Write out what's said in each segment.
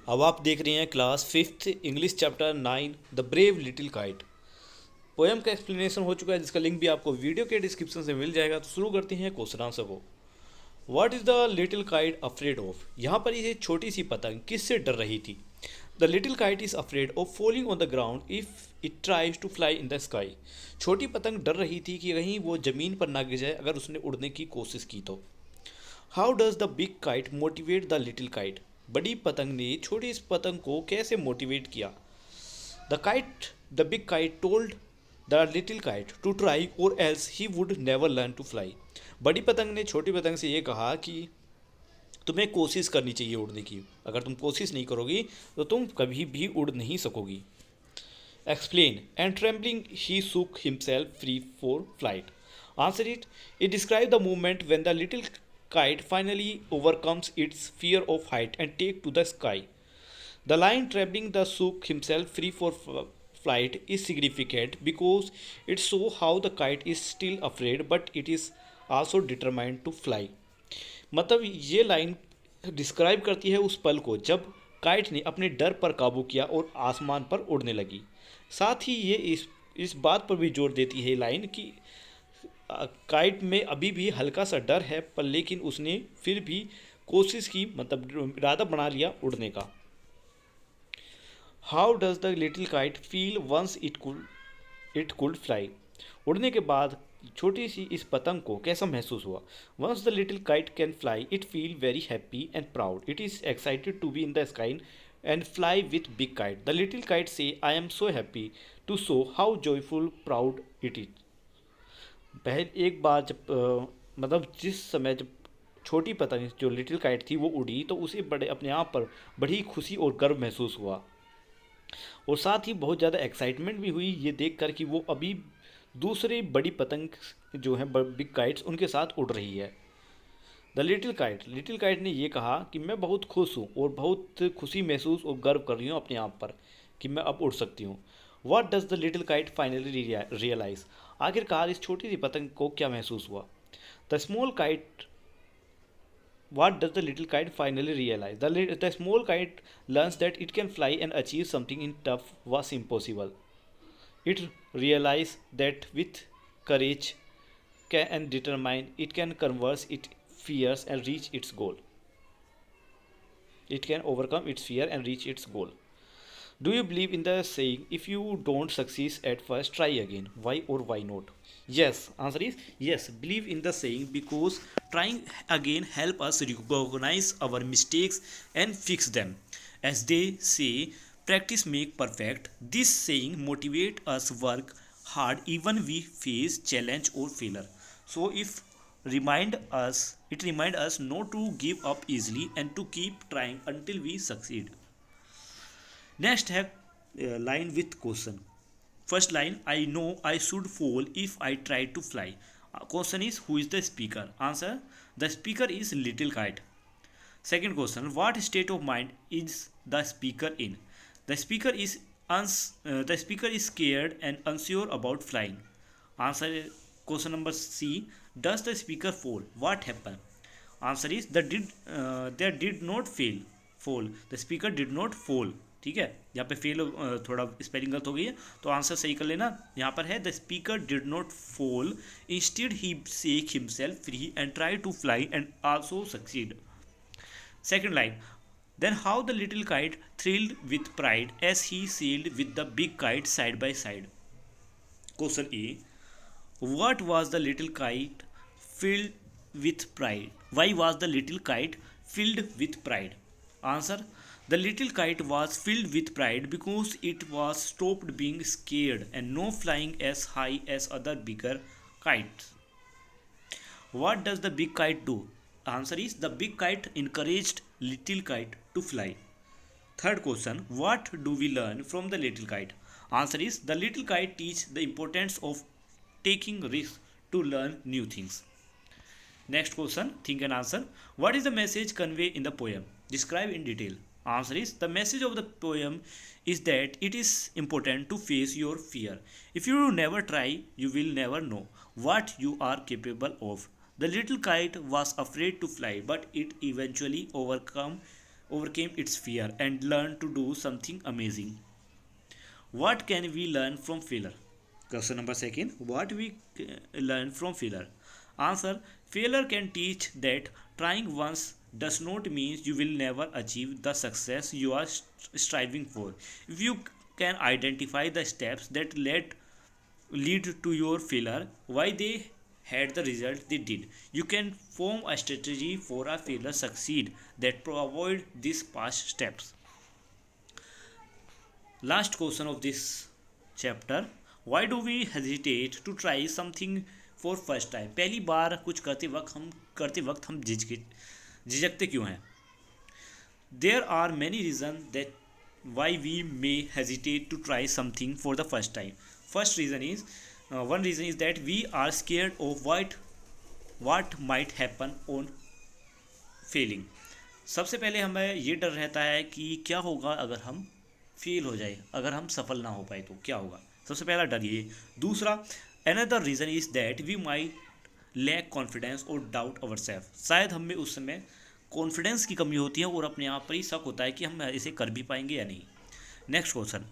अब आप देख रहे हैं class fifth English chapter 9 the brave little kite. Poem का एक्सप्लेनेशन हो चुका है जिसका लिंक भी आपको वीडियो के डिस्क्रिप्शन से मिल जाएगा। तो शुरू करते हैं क्वेश्चन आंसर को। What is the little kite afraid of? यहाँ पर ये छोटी सी पतंग किससे डर रही थी? The little kite is afraid of falling on the ground if it tries to fly in the sky. छोटी पतंग डर रही थी कि कहीं वो जमीन पर ना गिर जाए अगर उसने उड़ने की कोशिश की तो। How does the big kite motivate the little kite? बड़ी पतंग ने छोटी इस पतंग को कैसे मोटिवेट किया? The kite the big kite told the little kite to try or else he would never learn to fly. बड़ी पतंग ने छोटी पतंग से ये कहा कि तुम्हें कोशिश करनी चाहिए उड़ने की, अगर तुम कोशिश नहीं करोगी तो तुम कभी भी उड़ नहीं सकोगी। Explain. And trembling, he shook himself free for flight. Answer it. It describes the moment when the little kite finally overcomes its fear of height and take to the sky. The line trembling the shook himself free for flight is significant because it shows how the kite is still afraid but it is also determined to fly. मतलब ये line describe करती है उस पल को जब kite ने अपने डर पर काबू किया और आसमान पर उड़ने लगी। साथ ही ये इस बात पर भी जोर देती है लाइन कि काइट में अभी भी हल्का सा डर है पर लेकिन उसने फिर भी कोशिश की, मतलब इरादा बना लिया उड़ने का। How does the little kite feel once it could fly? उड़ने के बाद छोटी सी इस पतंग को कैसा महसूस हुआ? Once the little kite can fly it feel very happy and proud. It is excited to be in the sky and fly with big kite. The little kite say I am so happy to show how joyful proud it is. पहले एक बार जब मतलब जिस समय जब छोटी पतंग जो लिटिल काइट थी वो उड़ी तो उसे बड़े अपने आप पर बड़ी खुशी और गर्व महसूस हुआ और साथ ही बहुत ज़्यादा एक्साइटमेंट भी हुई ये देखकर कि वो अभी दूसरी बड़ी पतंग जो है बिग काइट्स उनके साथ उड़ रही है। द लिटिल काइट ने ये कहा कि मैं बहुत खुश हूँ और बहुत खुशी महसूस और गर्व कर रही हूँ अपने आप पर कि मैं अब उड़ सकती हूँ। What does the little kite finally realize? आखिरकार इस छोटी सी पतंग को क्या महसूस हुआ? The small kite What does the little kite finally realize? The small kite learns that it can fly and achieve something in tough was impossible. It realizes that with courage and determine it can converse its fears and reach its goal. It can overcome its fear and reach its goal. Do you believe in the saying, if you don't succeed at first, try again? Why or why not? Yes, answer is yes. Believe in the saying because trying again help us recognize our mistakes and fix them. As they say, practice make perfect. This saying motivate us work hard even we face challenge or failure. So if remind us not to give up easily and to keep trying until we succeed. Next है line with question. First line, I know I should fall if I try to fly. Question is, who is the speaker? Answer, the speaker is little kite. Second question, what state of mind is the speaker in? The speaker is the speaker is scared and unsure about flying. Answer, question number C, does the speaker fall? What happened? Answer is there did not fall. The speaker did not fall. ठीक है, यहाँ पे fail थोड़ा spelling गलत हो गई है तो आंसर सही कर लेना। यहाँ पर है the speaker did not fall, instead he set himself free and try to fly and also succeed. Second line, then how the little kite thrilled with pride as he sailed with the big kite side by side. Question A, what was the little kite filled with pride? Why was the little kite filled with pride? Answer, the little kite was filled with pride because it was stopped being scared and no flying as high as other bigger kites. What does the big kite do? Answer is the big kite encouraged little kite to fly. Third question, what do we learn from the little kite? Answer is the little kite teach the importance of taking risks to learn new things. Next question, think and answer. What is the message conveyed in the poem? Describe in detail. Answer is the message of the poem is that it is important to face your fear. If you never try, you will never know what you are capable of. The little kite was afraid to fly, but it eventually overcome overcame its fear, and learned to do something amazing. What can we learn from failure? Question number second. What we learn from failure? Answer: failure can teach that trying once does not mean you will never achieve the success you are striving for. If you can identify the steps that lead to your failure, why they had the result they did, you can form a strategy for a failure succeed that avoid these past steps. Last question of this chapter: why do we hesitate to try something for first time? पहली बार कुछ करते वक्त हम झिझकते क्यों हैं? There are many reasons that why we may hesitate to try something for the first time. First reason is one reason is that we are scared of what might happen on failing. सबसे पहले हमें ये डर रहता है कि क्या होगा अगर हम फेल हो जाए, अगर हम सफल ना हो पाए तो क्या होगा। सबसे पहला डर ये। दूसरा, another reason is that we might lack confidence और डाउट अवर सेल्फ। शायद हमें उस समय कॉन्फिडेंस की कमी होती है और अपने आप पर ही शक होता है कि हम इसे कर भी पाएंगे या नहीं। Next question,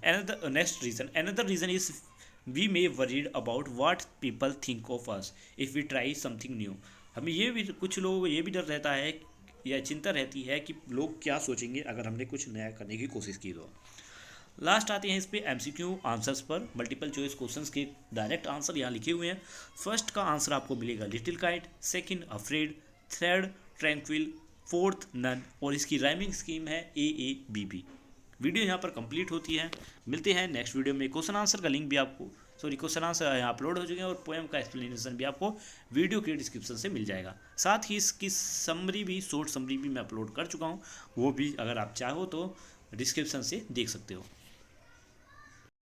another reason is we may worried about what people think of us if we try something new. हमें ये भी, कुछ लोग ये भी डर रहता है या चिंता रहती है कि लोग क्या सोचेंगे अगर हमने कुछ नया करने की कोशिश की तो। लास्ट आते हैं इस पे एमसीक्यू आंसर्स पर। मल्टीपल चॉइस क्वेश्चंस के डायरेक्ट आंसर यहाँ लिखे हुए हैं। फर्स्ट का आंसर आपको मिलेगा little kite, second afraid, third tranquil, fourth none, और इसकी राइमिंग स्कीम है AABB। वीडियो यहाँ पर कंप्लीट होती है। मिलते हैं नेक्स्ट वीडियो में। क्वेश्चन आंसर का लिंक भी आपको, क्वेश्चन आंसर यहाँ अपलोड हो चुके हैं और पोएम का एक्सप्लेनेशन भी आपको वीडियो के डिस्क्रिप्शन से मिल जाएगा। साथ ही इसकी समरी भी, शॉर्ट समरी भी मैं अपलोड कर चुका हूँ, वो भी अगर आप चाहो तो डिस्क्रिप्शन से देख सकते हो।